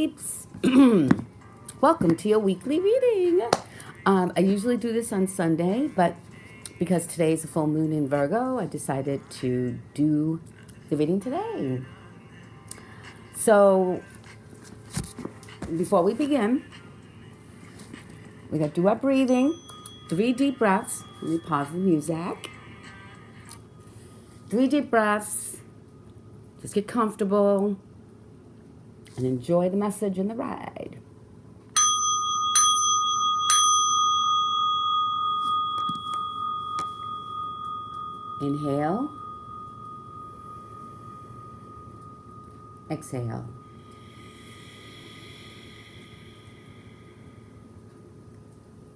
peeps. Welcome to your weekly reading. I usually do this on Sunday, but because today is a full moon in Virgo, I decided to do the reading today. So, before we begin, we got to do our breathing. 3 deep breaths. Let me pause the music. 3 deep breaths. Just get comfortable and enjoy the message and the ride. Inhale. Exhale.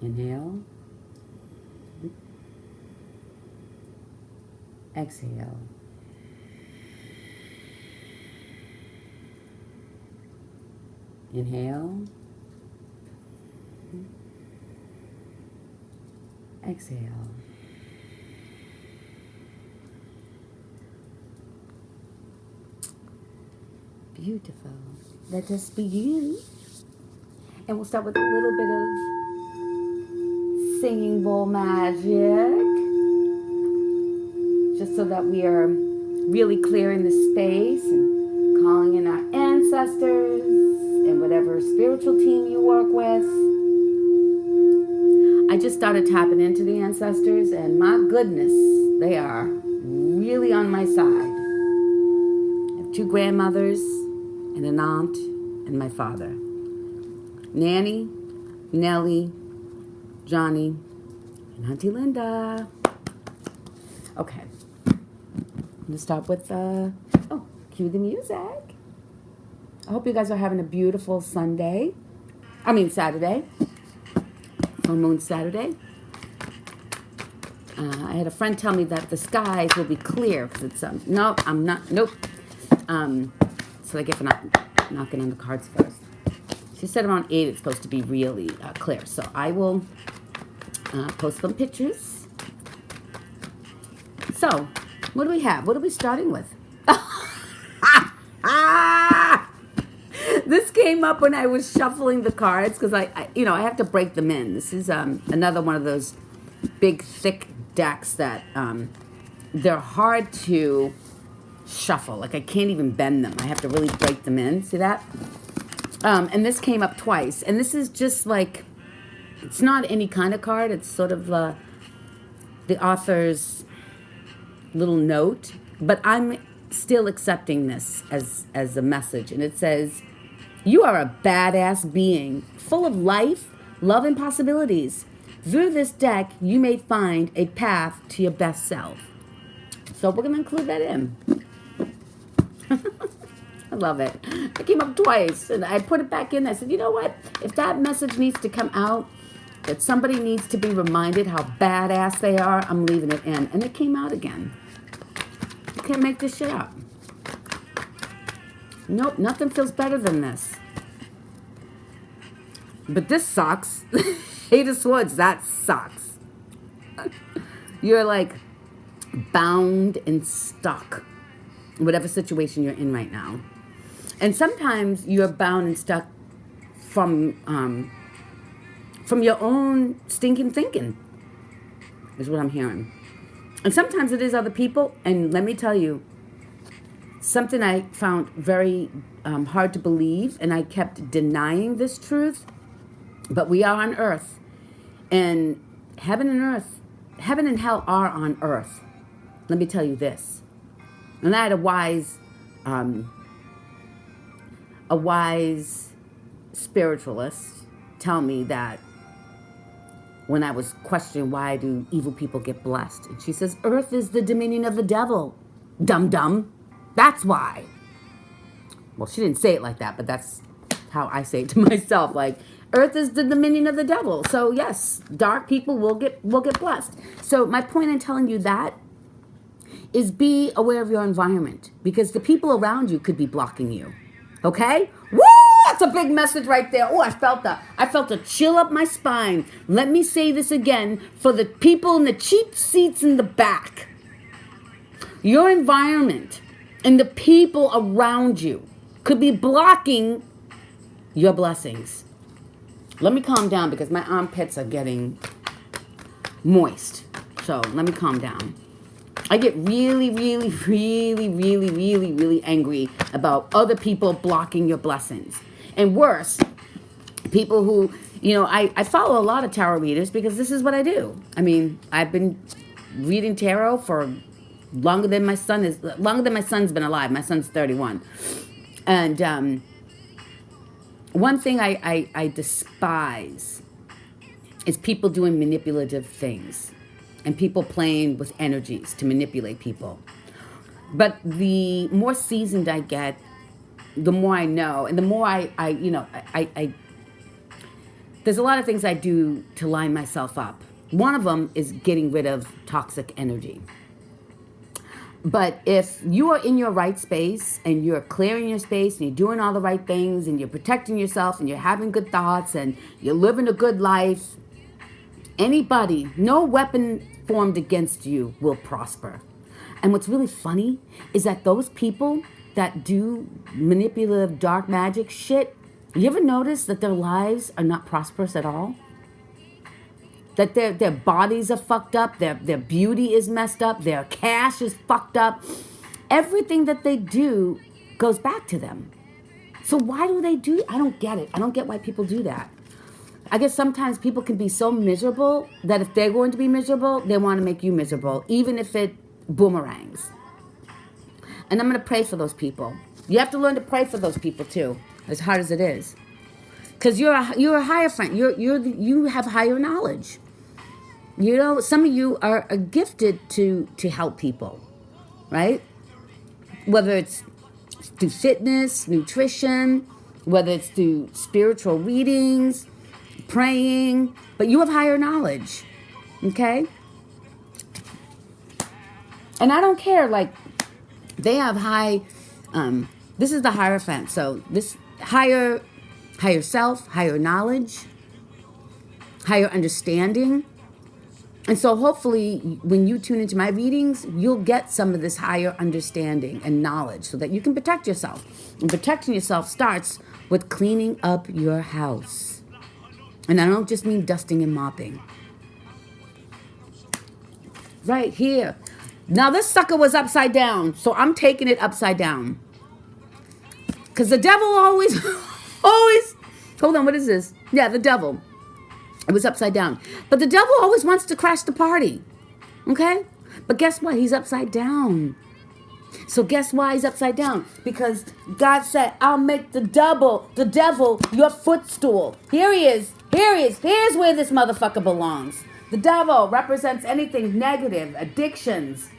Inhale. Exhale. Inhale. Exhale. Beautiful. Let us begin. And we'll start with a little bit of singing bowl magic. Just so that we are really clearing the space and calling in our ancestors and whatever spiritual team you work with. I just started tapping into the ancestors, and my goodness, they are really on my side. I have 2 grandmothers and an aunt and my father. Nanny, Nellie, Johnny, and Auntie Linda. Okay. I'm going to start with, cue the music. I hope you guys are having a beautiful Saturday. Full moon Saturday. I had a friend tell me that the skies will be clear because it's, no, I'm not, nope. So I guess I'm not knocking on the cards first. She said around 8 it's supposed to be really clear. So I will post some pictures. So, what do we have? What are we starting with? This came up when I was shuffling the cards because I have to break them in. This is another one of those big, thick decks that they're hard to shuffle. Like I can't even bend them. I have to really break them in. See that? And this came up twice. And this is just like, it's not any kind of card. It's sort of the author's little note. But I'm still accepting this as a message. And it says, you are a badass being, full of life, love, and possibilities. Through this deck, you may find a path to your best self. So we're going to include that in. I love it. It came up twice, and I put it back in. I said, you know what? If that message needs to come out, that somebody needs to be reminded how badass they are, I'm leaving it in. And it came out again. You can't make this shit up. Nope, nothing feels better than this. But this sucks. Eight of Swords, that sucks. You're like bound and stuck in whatever situation you're in right now. And sometimes you're bound and stuck from your own stinking thinking, is what I'm hearing. And sometimes it is other people. And let me tell you, something I found very hard to believe, and I kept denying this truth, but we are on earth, and heaven and hell are on earth. Let me tell you this. And I had a wise spiritualist tell me that when I was questioning why do evil people get blessed, and she says, earth is the dominion of the devil, dum-dum. That's why. Well, she didn't say it like that, but that's how I say it to myself. Like, earth is the dominion of the devil. So yes, dark people will get blessed. So my point in telling you that is be aware of your environment, because the people around you could be blocking you. Okay? Woo! That's a big message right there. Oh, I felt a chill up my spine. Let me say this again for the people in the cheap seats in the back. Your environment and the people around you could be blocking your blessings. Let me calm down because my armpits are getting moist. So let me calm down. I get really, really, really, really, really, really angry about other people blocking your blessings. And worse, people who, I follow a lot of tarot readers because this is what I do. I mean, I've been reading tarot for longer than my son's been alive. My son's 31. And one thing I despise is people doing manipulative things and people playing with energies to manipulate people. But the more seasoned I get, the more I know, and the more I there's a lot of things I do to line myself up. One of them is getting rid of toxic energy. But if you are in your right space and you're clearing your space and you're doing all the right things and you're protecting yourself and you're having good thoughts and you're living a good life, anybody, no weapon formed against you will prosper. And what's really funny is that those people that do manipulative dark magic shit, you ever notice that their lives are not prosperous at all? That their bodies are fucked up, their beauty is messed up, their cash is fucked up. Everything that they do goes back to them. So why do they do? I don't get it. I don't get why people do that. I guess sometimes people can be so miserable that if they're going to be miserable, they want to make you miserable, even if it boomerangs. And I'm going to pray for those people. You have to learn to pray for those people too, as hard as it is, because you're a higher friend. You have higher knowledge. Some of you are gifted to help people, right? Whether it's through fitness, nutrition, whether it's through spiritual readings, praying, but you have higher knowledge, okay? And I don't care, like, they have high, this is the Hierophant, so this higher self, higher knowledge, higher understanding. And so hopefully when you tune into my readings, you'll get some of this higher understanding and knowledge so that you can protect yourself. And protecting yourself starts with cleaning up your house. And I don't just mean dusting and mopping. Right here. Now this sucker was upside down, so I'm taking it upside down. Because the devil always, hold on, what is this? Yeah, the devil. It was upside down. But the devil always wants to crash the party. Okay? But guess what? He's upside down. So guess why he's upside down? Because God said, I'll make the devil, your footstool. Here he is. Here's where this motherfucker belongs. The devil represents anything negative, addictions,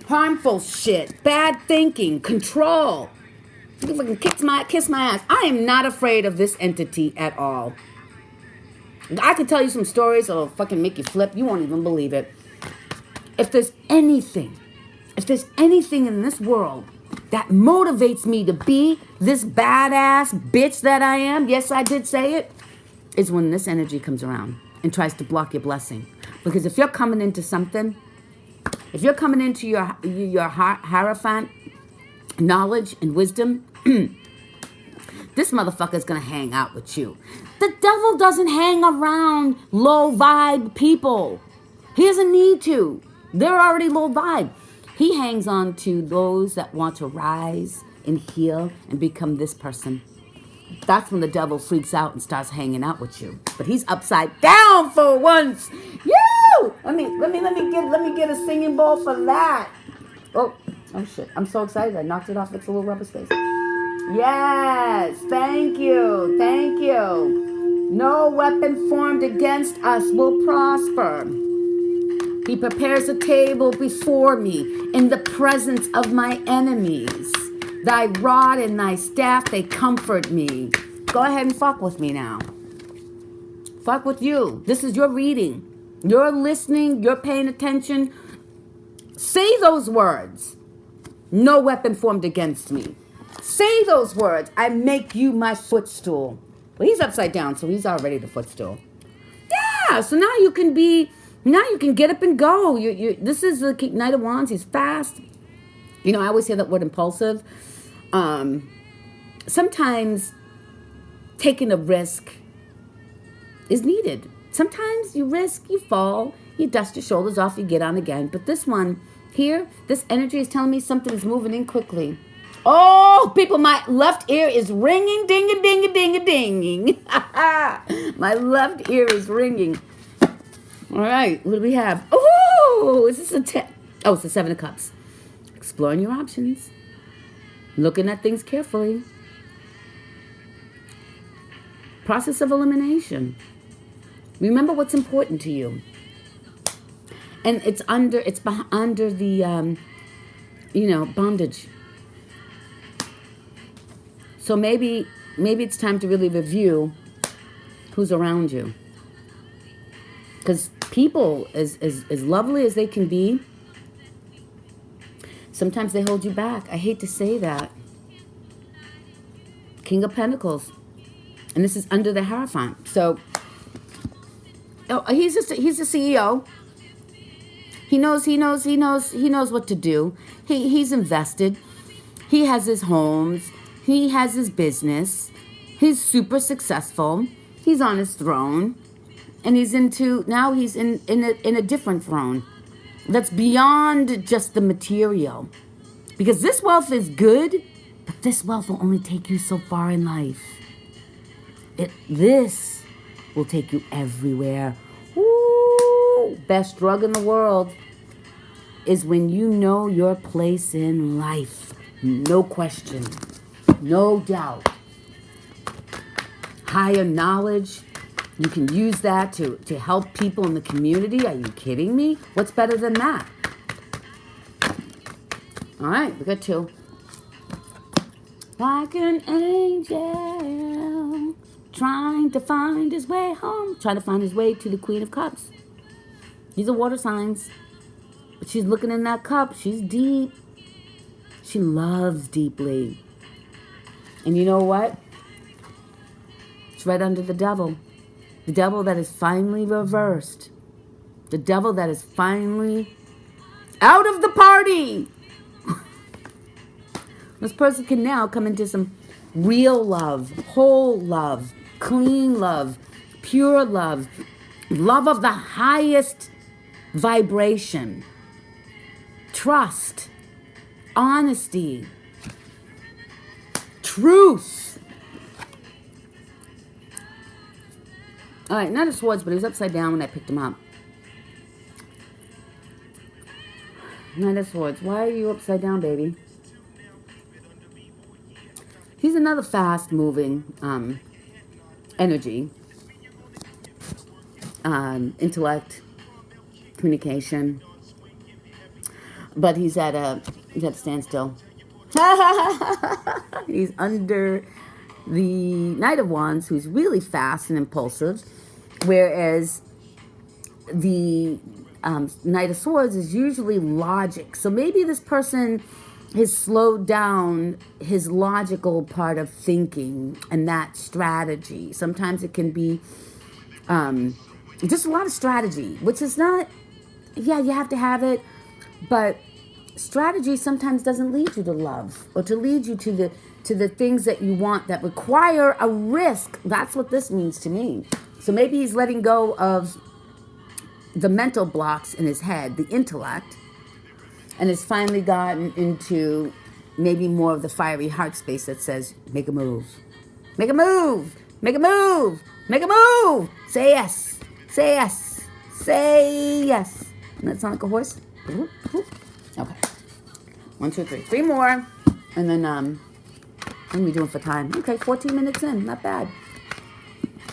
harmful shit, bad thinking, control. You can fucking kiss my ass. I am not afraid of this entity at all. I can tell you some stories that'll fucking make you flip. You won't even believe it. If there's anything in this world that motivates me to be this badass bitch that I am, yes, I did say it, is when this energy comes around and tries to block your blessing. Because if you're coming into something, if you're coming into your Hierophant knowledge and wisdom, this motherfucker's gonna hang out with you. The devil doesn't hang around low vibe people. He doesn't need to. They're already low vibe. He hangs on to those that want to rise and heal and become this person. That's when the devil freaks out and starts hanging out with you. But he's upside down for once. Yoo! Let me get a singing bowl for that. Oh shit. I'm so excited. I knocked it off its little rubber space. Yes, thank you. No weapon formed against us will prosper. He prepares a table before me in the presence of my enemies. Thy rod and thy staff, they comfort me. Go ahead and fuck with me now. Fuck with you. This is your reading. You're listening. You're paying attention. Say those words. No weapon formed against me. Say those words. I make you my footstool. Well, he's upside down, so he's already the footstool. Yeah, so now you can get up and go. This is the Knight of Wands. He's fast. I always say that word impulsive. Sometimes taking a risk is needed. Sometimes you risk, you fall, you dust your shoulders off, you get on again. But this one here, this energy is telling me something is moving in quickly. Oh, people, my left ear is ringing, ding-a-ding-a-ding-a-dinging. My left ear is ringing. All right, what do we have? Oh, is this a 10? Oh, it's a 7 of Cups. Exploring your options. Looking at things carefully. Process of elimination. Remember what's important to you. And it's under the, bondage. So maybe it's time to really review who's around you. Because people, as lovely as they can be, sometimes they hold you back. I hate to say that. King of Pentacles. And this is under the Hierophant. So, he's a CEO. He knows what to do. He's invested. He has his homes. He has his business. He's super successful. He's on his throne. And he's in a different throne that's beyond just the material. Because this wealth is good, but this wealth will only take you so far in life. This will take you everywhere. Woo! Best drug in the world is when you know your place in life. No question. No doubt. Higher knowledge. You can use that to help people in the community. Are you kidding me? What's better than that? All right, we got 2. Like an angel trying to find his way home. Trying to find his way to the Queen of Cups. These are water signs. But she's looking in that cup. She's deep. She loves deeply. And you know what? It's right under the devil. The devil that is finally reversed. The devil that is finally out of the party. This person can now come into some real love, whole love, clean love, pure love, love of the highest vibration, trust, honesty, truth. All right, Knight of Swords, but he was upside down when I picked him up. Knight of Swords, why are you upside down, baby? He's another fast-moving energy. Intellect, communication. But he's at a standstill. He's under the Knight of Wands, who's really fast and impulsive, whereas the Knight of Swords is usually logic. So maybe this person has slowed down his logical part of thinking and that strategy. Sometimes it can be just a lot of strategy, which is not, yeah, you have to have it, but strategy sometimes doesn't lead you to love or to lead you to the things that you want that require a risk. That's what this means to me. So maybe he's letting go of the mental blocks in his head, the intellect, and has finally gotten into maybe more of the fiery heart space that says, make a move. Make a move. Make a move. Make a move. Say yes. Say yes. Say yes. Doesn't that sound like a horse? Okay. 1, 2, 3. 3 more. And then, what are we doing for time? Okay, 14 minutes in. Not bad.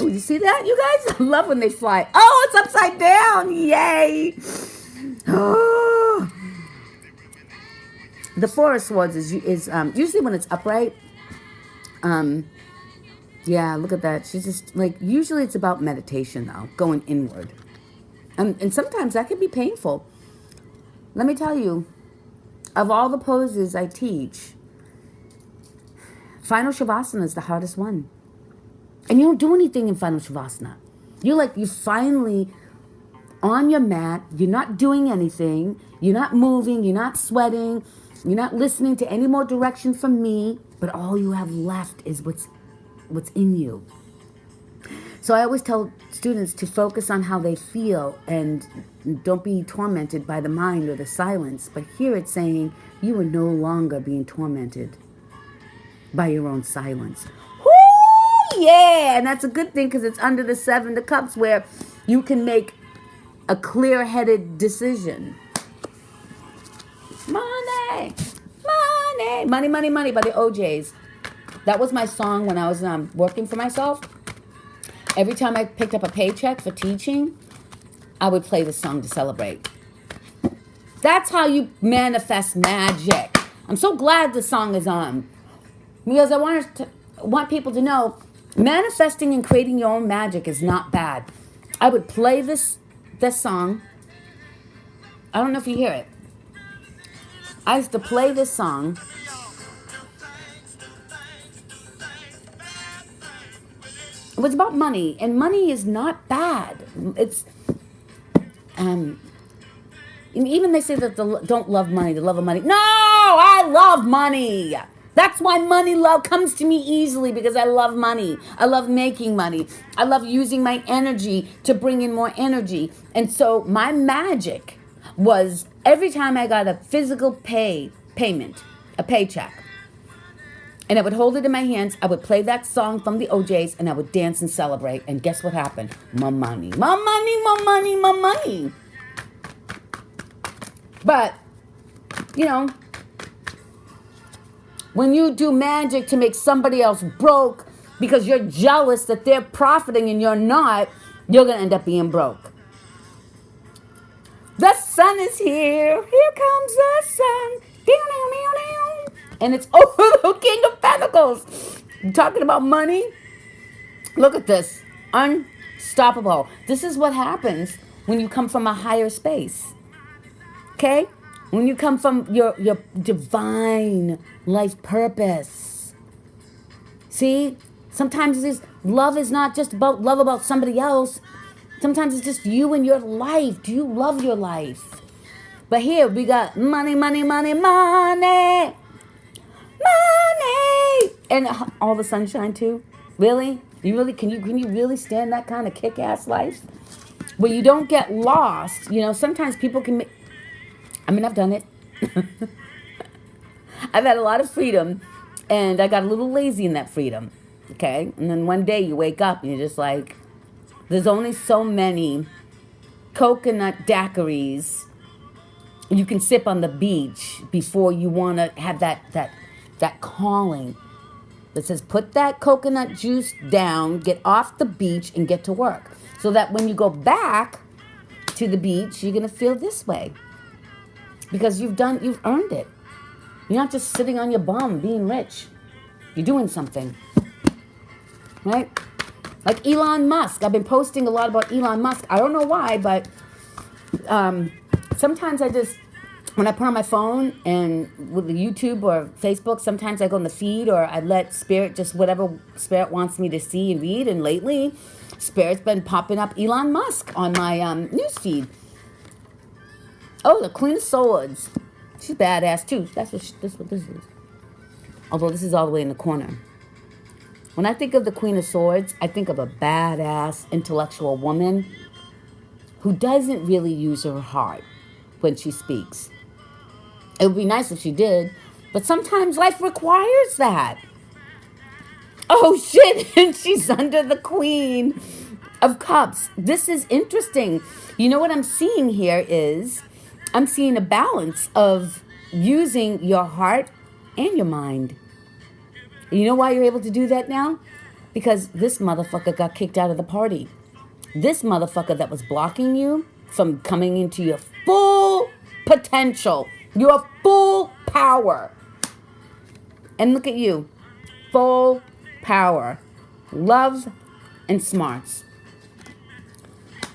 Oh, you see that, you guys? I love when they fly. Oh, it's upside down. Yay. Oh. The Four of Swords is usually when it's upright. Yeah, look at that. She's just like, usually it's about meditation though, going inward. And sometimes that can be painful. Let me tell you, of all the poses I teach, Final Shavasana is the hardest one. And you don't do anything in Final Shavasana. You're finally on your mat. You're not doing anything. You're not moving. You're not sweating. You're not listening to any more direction from me. But all you have left is what's in you. So I always tell students to focus on how they feel and don't be tormented by the mind or the silence. But here it's saying you are no longer being tormented by your own silence. Woo! Yeah! And that's a good thing because it's under the Seven of Cups where you can make a clear-headed decision. Money! Money! Money, money, money by the OJs. That was my song when I was working for myself. Every time I picked up a paycheck for teaching, I would play this song to celebrate. That's how you manifest magic. I'm so glad the song is on. Because I want people to know manifesting and creating your own magic is not bad. I would play this song. I don't know if you hear it. I used to play this song. It was about money, and money is not bad. It's even they say that don't love money, the love of money. No, I love money. That's why money love comes to me easily, because I love money. I love making money. I love using my energy to bring in more energy. And so my magic was every time I got a physical payment, a paycheck, and I would hold it in my hands, I would play that song from the OJs, and I would dance and celebrate. And guess what happened? More money, more money, more money, more money. But, you know, when you do magic to make somebody else broke because you're jealous that they're profiting and you're not, you're going to end up being broke. The sun is here. Here comes the sun. And it's over the King of Pentacles. I'm talking about money. Look at this. Unstoppable. This is what happens when you come from a higher space. Okay? When you come from your divine life purpose. See? Sometimes love is not just about love about somebody else. Sometimes it's just you and your life. Do you love your life? But here we got money, money, money, money. Money! And all the sunshine too. Really? Can you really stand that kind of kick-ass life? Where you don't get lost. You know, sometimes people can I've done it. I've had a lot of freedom, and I got a little lazy in that freedom. Okay? And then one day you wake up and you're just like, there's only so many coconut daiquiris you can sip on the beach before you want to have that calling that says, put that coconut juice down, get off the beach, and get to work. So that when you go back to the beach, you're going to feel this way. Because you've earned it. You're not just sitting on your bum being rich. You're doing something. Right? Like Elon Musk. I've been posting a lot about Elon Musk. I don't know why, but sometimes when I put on my phone and with the YouTube or Facebook, sometimes I go in the feed or I let Spirit, just whatever Spirit wants me to see and read. And lately, Spirit's been popping up Elon Musk on my news feed. Oh, the Queen of Swords. She's badass too. That's what this is. Although this is all the way in the corner. When I think of the Queen of Swords, I think of a badass intellectual woman who doesn't really use her heart when she speaks. It would be nice if she did, but sometimes life requires that. Oh shit, and she's under the Queen of Cups. This is interesting. You know what I'm seeing here is, I'm seeing a balance of using your heart and your mind. You know why you're able to do that now? Because this motherfucker got kicked out of the party. This motherfucker that was blocking you from coming into your full potential, your full power. And look at you. Full power. Love and smarts.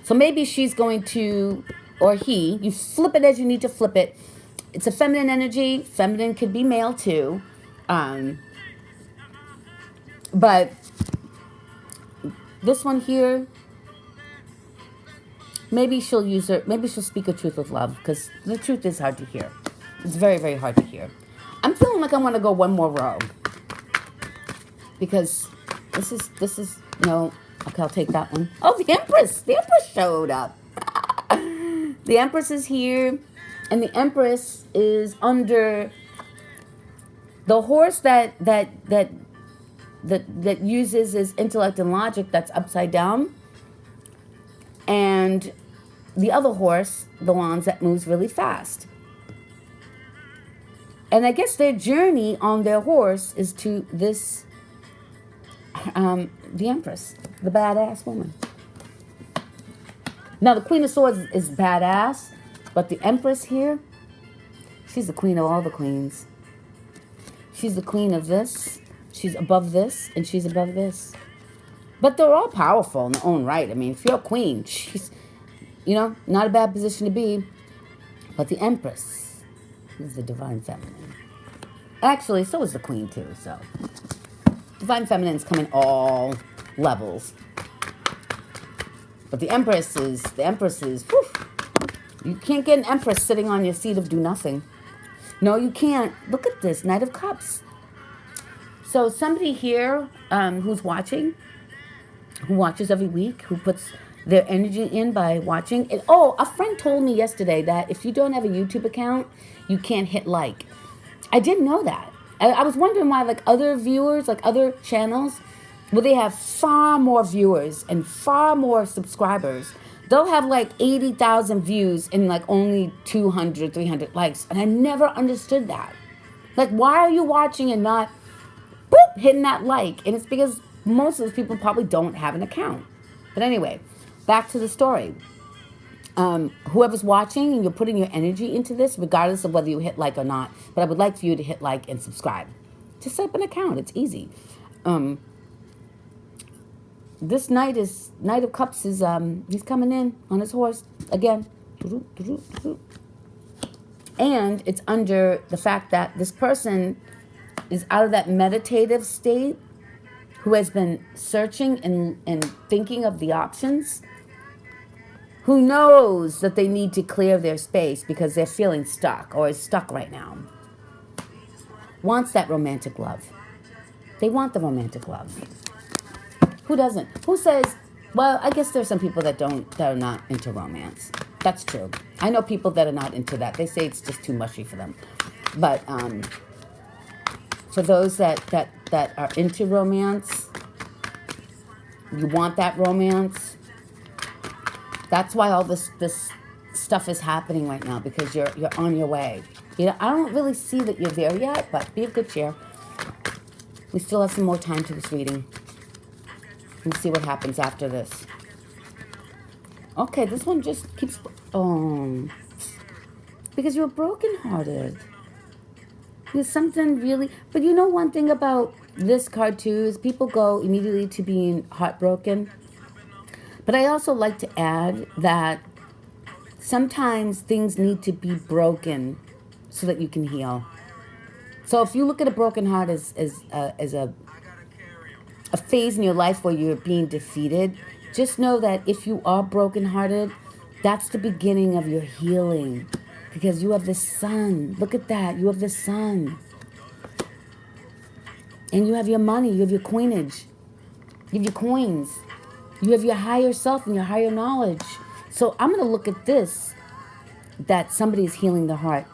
So maybe she's going to, or he, you flip it as you need to flip it. It's a feminine energy. Feminine could be male too. But this one here, maybe she'll speak her truth with love, because the truth is hard to hear. It's very, very hard to hear. I'm feeling like I want to go one more row, because this is, Okay, I'll take that one. Oh, the Empress. The Empress showed up. The Empress is here. And the Empress is under the horse that uses his intellect and logic, that's upside down. And the other horse, the ones that moves really fast. And I guess their journey on their horse is to this, the Empress, the badass woman. Now, the Queen of Swords is badass, but the Empress here, she's the queen of all the queens. She's the queen of this, she's above this, and she's above this. But they're all powerful in their own right. I mean, if you're a queen, she's, not a bad position to be. But the Empress is the divine feminine. Actually, so is the queen too, so. Divine feminines come in all levels. But the Empress is, whew, you can't get an Empress sitting on your seat of do nothing. No, you can't. Look at this, Knight of Cups. So somebody here who watches every week, who puts their energy in by watching. And, a friend told me yesterday that if you don't have a YouTube account, you can't hit like. I didn't know that. I was wondering why, like other viewers, like other channels, where they have far more viewers and far more subscribers, they'll have like 80,000 views and like only 200, 300 likes. And I never understood that. Like, why are you watching and not hitting that like? And it's because most of those people probably don't have an account. But anyway, back to the story. Whoever's watching, and you're putting your energy into this, regardless of whether you hit like or not. But I would like for you to hit like and subscribe. Just set up an account. It's easy. This Knight of Cups is he's coming in on his horse again. And it's under the fact that this person is out of that meditative state, who has been searching and thinking of the options, who knows that they need to clear their space because they're feeling stuck or is stuck right now, wants that romantic love. They want the romantic love. Who doesn't? Who says, well, I guess there's some people that are not into romance. That's true. I know people that are not into that. They say it's just too mushy for them. But for those that are into romance, you want that romance. That's why all this stuff is happening right now, because you're on your way. I don't really see that you're there yet, but be of good cheer. We still have some more time to this reading. We'll see what happens after this. Okay, this one just keeps... because you're brokenhearted. There's something really... But you know one thing about this card too is people go immediately to being heartbroken. But I also like to add that sometimes things need to be broken so that you can heal. So if you look at a broken heart as a phase in your life where you're being defeated, just know that if you are brokenhearted, that's the beginning of your healing. Because you have the sun. Look at that. You have the sun. And you have your money. You have your coinage. You have your coins. You have your higher self and your higher knowledge. So I'm going to look at this, that somebody is healing their heart.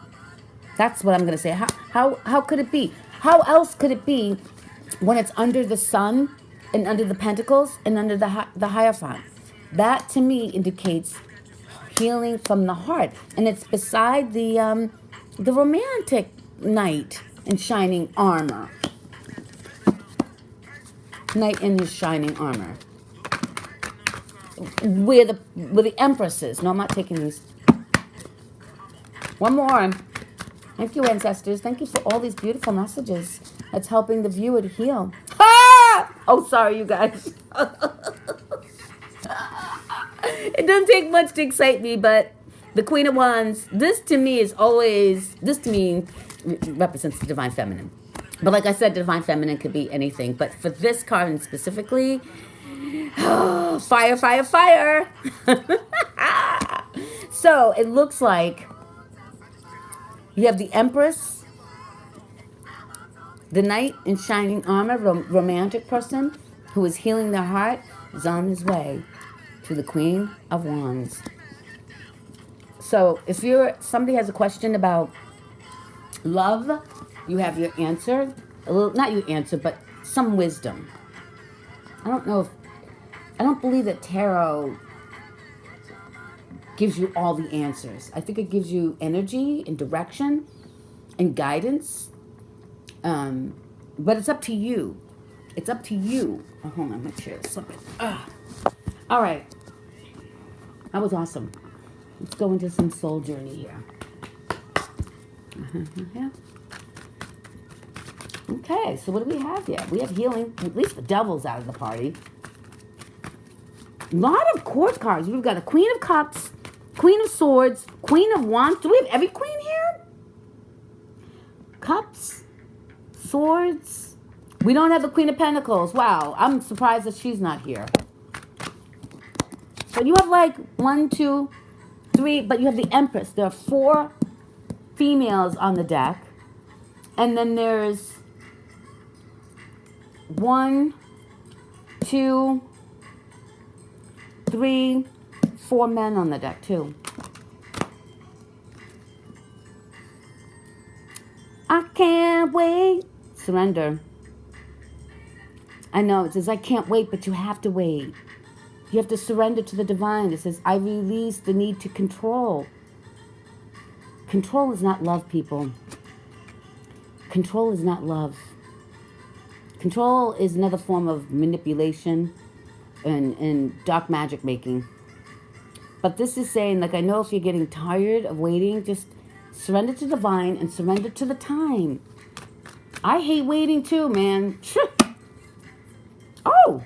That's what I'm going to say. How could it be? How else could it be when it's under the sun and under the pentacles and under the Hierophant? That to me indicates healing from the heart. And it's beside the romantic knight in shining armor. Knight in his shining armor. Where the Empress is. No, I'm not taking these. One more. Thank you, ancestors. Thank you for all these beautiful messages. That's helping the viewer to heal. Ah! Oh, sorry, you guys. It doesn't take much to excite me, but the Queen of Wands, this to me represents the Divine Feminine. But like I said, the Divine Feminine could be anything. But for this card specifically, fire, fire, fire. So it looks like you have the Empress, the Knight in shining armor, romantic person who is healing their heart. is on his way to the Queen of Wands. So if somebody has a question about love, you have your answer. Well, not your answer, but some wisdom. I don't believe that tarot gives you all the answers. I think it gives you energy and direction and guidance. But it's up to you. It's up to you. Oh, hold on, my chair is slipping. All right. That was awesome. Let's go into some soul journey here. Yeah. Okay, so what do we have here? We have healing. At least the devil's out of the party. A lot of court cards. We've got a Queen of Cups, Queen of Swords, Queen of Wands. Do we have every queen here? Cups, Swords. We don't have the Queen of Pentacles. Wow, I'm surprised that she's not here. So you have like 1, 2, 3, but you have the Empress. There are 4 females on the deck. And then there's 1, 2, 3, 4 men on the deck too. I can't wait. Surrender. I know, it says I can't wait, but you have to wait. You have to surrender to the divine. It says, I release the need to control. Control is not love, people. Control is not love. Control is another form of manipulation and dark magic making. But this is saying, like, I know if you're getting tired of waiting, just surrender to the divine and surrender to the time. I hate waiting too, man. Oh,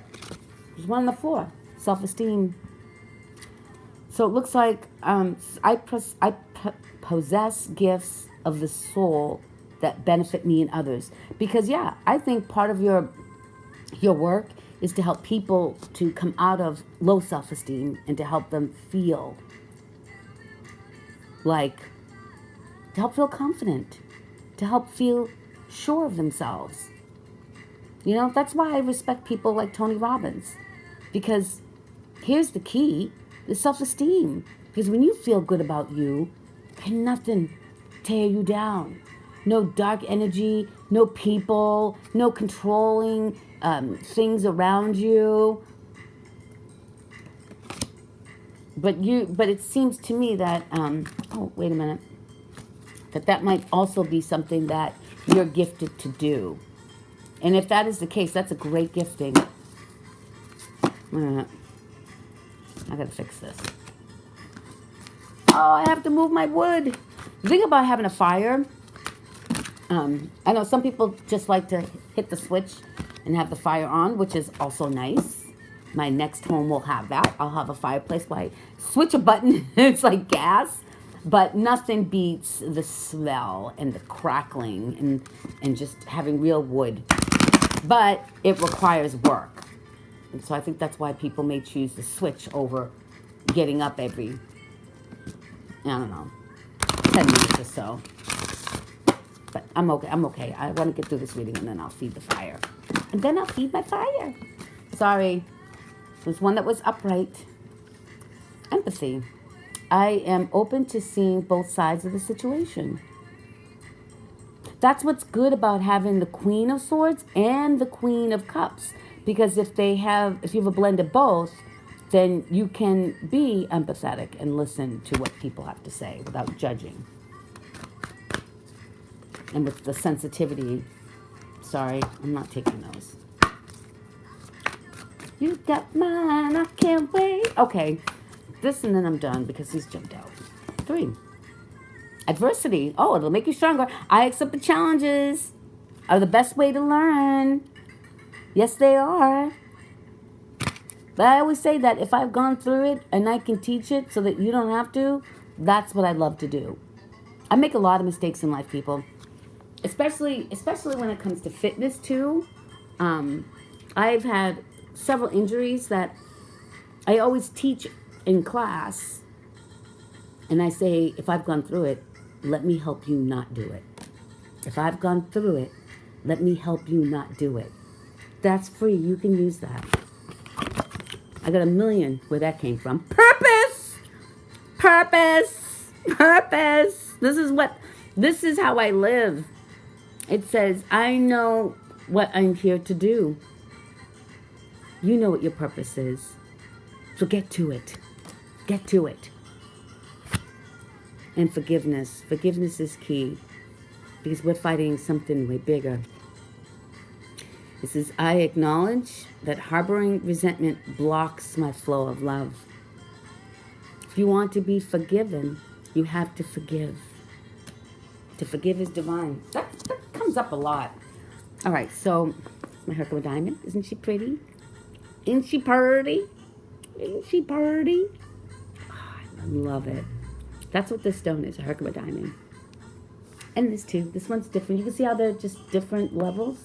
there's 1 on the floor. Self-esteem. So it looks like I possess gifts of the soul that benefit me and others. Because, yeah, I think part of your work is to help people to come out of low self-esteem and to help them feel like, to help feel confident, to help feel sure of themselves. You know, that's why I respect people like Tony Robbins. Because here's the key, the self-esteem. Because when you feel good about you, can nothing tear you down. No dark energy, no people, no controlling things around you. But it seems to me that, oh, wait a minute, that might also be something that you're gifted to do. And if that is the case, that's a great gifting. I gotta fix this. Oh, I have to move my wood. The thing about having a fire, I know some people just like to hit the switch and have the fire on, which is also nice. My next home will have that. I'll have a fireplace where I switch a button. It's like gas. But nothing beats the smell and the crackling and just having real wood. But it requires work. And so I think that's why people may choose the switch over getting up every, I don't know, 10 minutes or so. But I'm okay. I want to get through this reading and then I'll feed the fire. And then I'll feed my fire. Sorry. There's one that was upright. Empathy. I am open to seeing both sides of the situation. That's what's good about having the Queen of Swords and the Queen of Cups. Because if you have a blend of both, then you can be empathetic and listen to what people have to say without judging. And with the sensitivity, sorry, I'm not taking those. You got mine, I can't wait. Okay, this and then I'm done because he's jumped out. 3. Adversity. Oh, it'll make you stronger. I accept the challenges are the best way to learn. Yes, they are. But I always say that if I've gone through it and I can teach it so that you don't have to, that's what I love to do. I make a lot of mistakes in life, people. Especially when it comes to fitness, too. I've had several injuries that I always teach in class. And I say, if I've gone through it, let me help you not do it. If I've gone through it, let me help you not do it. That's free. You can use that. I got a million where that came from. Purpose! Purpose! Purpose! This is how I live. It says, I know what I'm here to do. You know what your purpose is. So get to it. Get to it. And forgiveness. Forgiveness is key. Because we're fighting something way bigger. It says, I acknowledge that harboring resentment blocks my flow of love. If you want to be forgiven, you have to forgive. To forgive is divine. That comes up a lot. All right, so my Herkimer diamond. Isn't she pretty? Isn't she purty? Isn't she purty? Oh, I love it. That's what this stone is, a Herkimer diamond. And this too. This one's different. You can see how they're just different levels,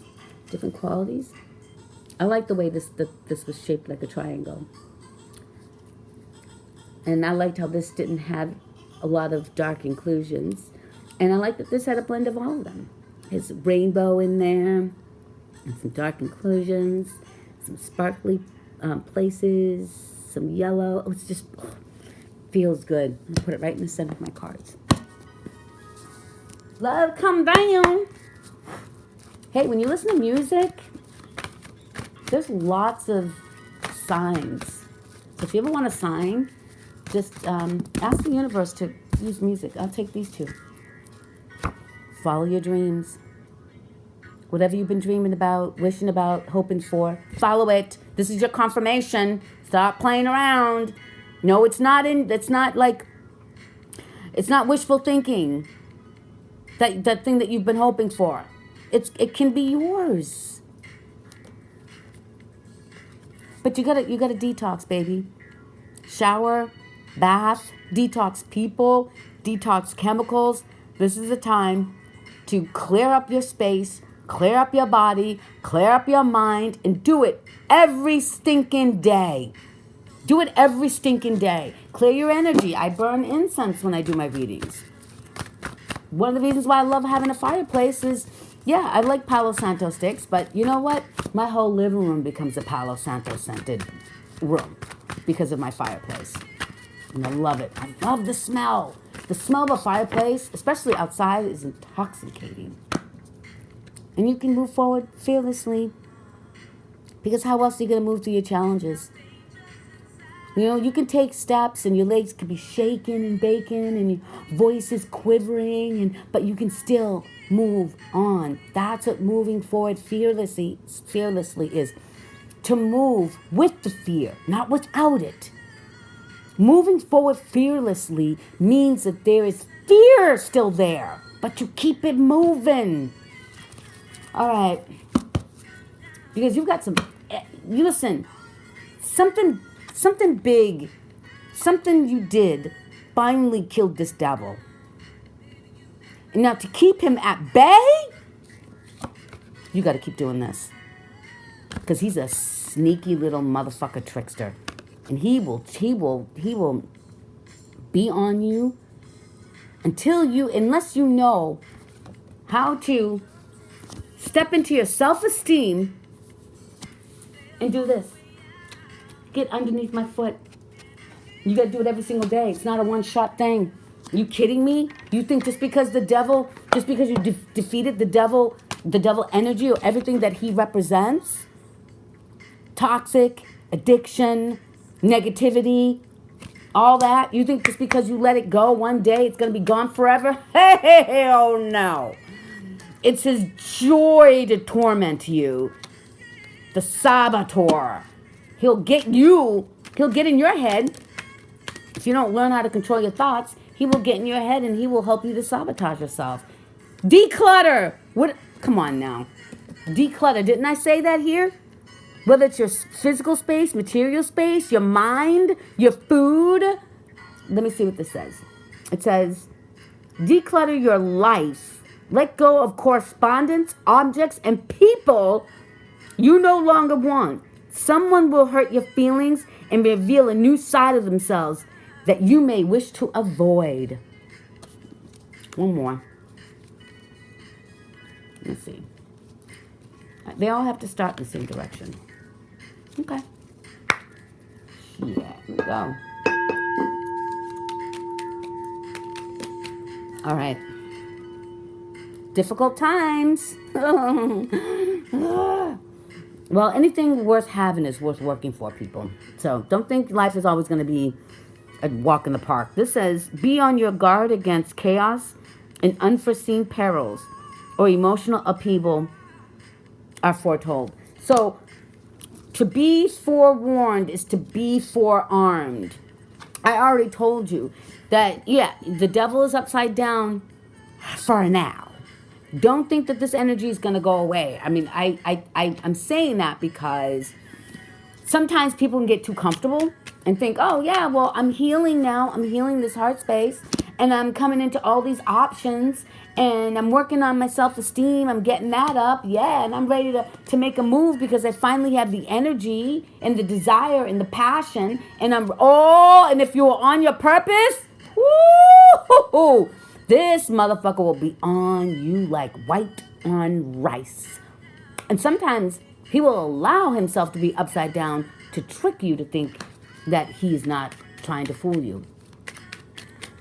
different qualities. I like the way this was shaped like a triangle. And I liked how this didn't have a lot of dark inclusions. And I like that this had a blend of all of them. There's rainbow in there, and some dark inclusions, some sparkly places, some yellow. Oh, it's just feels good. I'm gonna put it right in the center of my cards. Love, come down. Hey, when you listen to music, there's lots of signs. So if you ever want a sign, just ask the universe to use music. I'll take these two. Follow your dreams. Whatever you've been dreaming about, wishing about, hoping for, follow it. This is your confirmation. Stop playing around. No, it's not wishful thinking. That thing that you've been hoping for. It can be yours. But you gotta detox, baby. Shower, bath, detox people, detox chemicals. This is the time to clear up your space, clear up your body, clear up your mind, and do it every stinking day. Do it every stinking day. Clear your energy. I burn incense when I do my readings. One of the reasons why I love having a fireplace is, yeah, I like Palo Santo sticks, but you know what? My whole living room becomes a Palo Santo scented room because of my fireplace. And I love it. I love the smell. The smell of a fireplace, especially outside, is intoxicating. And you can move forward fearlessly. Because how else are you going to move through your challenges? You know, you can take steps and your legs can be shaking and baking and your voice is quivering, but you can still move on. That's what moving forward fearlessly is. To move with the fear, not without it. Moving forward fearlessly means that there is fear still there, but you keep it moving. All right. Because you've got you listen, something big, something you did finally killed this devil. And now to keep him at bay, you got to keep doing this. Because he's a sneaky little motherfucker trickster. And he will be on you unless you know how to step into your self-esteem and do this. Get underneath my foot. You got to do it every single day. It's not a one-shot thing. You kidding me? You think just because you defeated the devil energy or everything that he represents, toxic, addiction, negativity, all that, you think just because you let it go one day, it's going to be gone forever? Hell no. It's his joy to torment you. The saboteur. He'll get in your head. If you don't learn how to control your thoughts, he will get in your head and he will help you to sabotage yourself. Declutter. What? Come on now. Declutter. Didn't I say that here? Whether it's your physical space, material space, your mind, your food. Let me see what this says. It says, declutter your life. Let go of correspondence, objects, and people you no longer want. Someone will hurt your feelings and reveal a new side of themselves that you may wish to avoid. One more. Let's see. They all have to start in the same direction. Okay. Yeah, here we go. All right. Difficult times. Well, anything worth having is worth working for, people. So don't think life is always going to be a walk in the park. This says, be on your guard against chaos and unforeseen perils or emotional upheaval are foretold. So to be forewarned is to be forearmed. I already told you that, yeah, the devil is upside down for now. Don't think that this energy is going to go away. I mean, I'm saying that because sometimes people can get too comfortable and think, oh, yeah, well, I'm healing now. I'm healing this heart space. And I'm coming into all these options. And I'm working on my self-esteem. I'm getting that up. Yeah, and I'm ready to make a move because I finally have the energy and the desire and the passion. And and if you're on your purpose, woo, this motherfucker will be on you like white on rice. And sometimes he will allow himself to be upside down to trick you to think that he's not trying to fool you.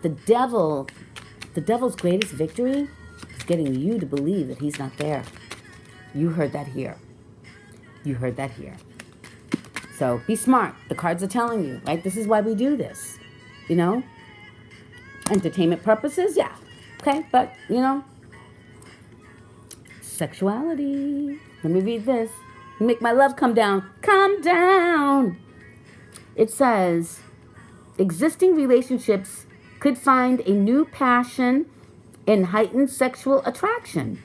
The devil's greatest victory is getting you to believe that he's not there. You heard that here. You heard that here. So be smart. The cards are telling you, right? This is why we do this. You know? Entertainment purposes, yeah. Okay, but, sexuality. Let me read this. Make my love come down. Come down. It says, existing relationships could find a new passion and heightened sexual attraction.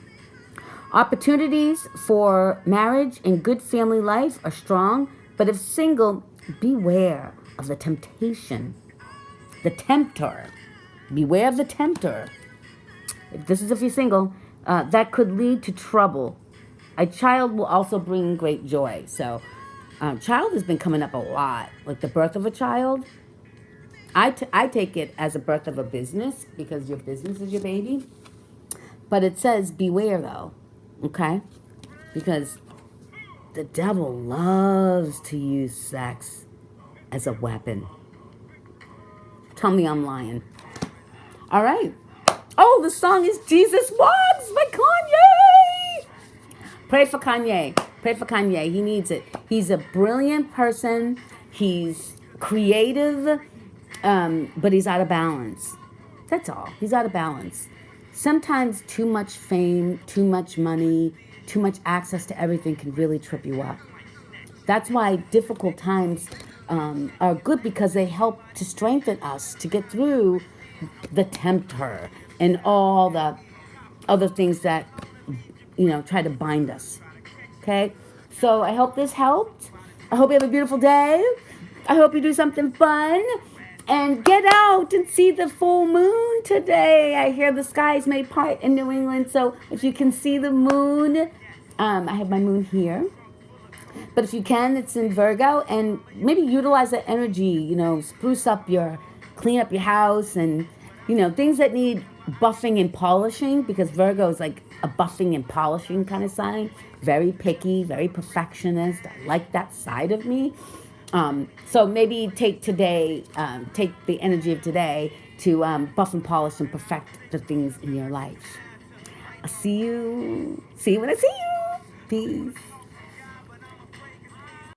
Opportunities for marriage and good family life are strong, but if single, beware of the temptation. The tempter. Beware of the tempter. If you're single, that could lead to trouble. A child will also bring great joy. So, child has been coming up a lot. Like the birth of a child. I take it as a birth of a business because your business is your baby. But it says beware though. Okay? Because the devil loves to use sex as a weapon. Tell me I'm lying. All right. Oh, the song is Jesus Walks by Kanye. Pray for Kanye. Pray for Kanye. He needs it. He's a brilliant person. He's creative, but he's out of balance. That's all. He's out of balance. Sometimes too much fame, too much money, too much access to everything can really trip you up. That's why difficult times are good because they help to strengthen us to get through the tempter and all the other things that, try to bind us. Okay? So I hope this helped. I hope you have a beautiful day. I hope you do something fun. And get out and see the full moon today. I hear the skies may part in New England. So if you can see the moon, I have my moon here. But if you can, it's in Virgo. And maybe utilize that energy, clean up your house and, things that need buffing and polishing. Because Virgo is like a buffing and polishing kind of sign. Very picky, very perfectionist. I like that side of me. So maybe take the energy of today to buff and polish and perfect the things in your life. I'll see you when I see you. Peace.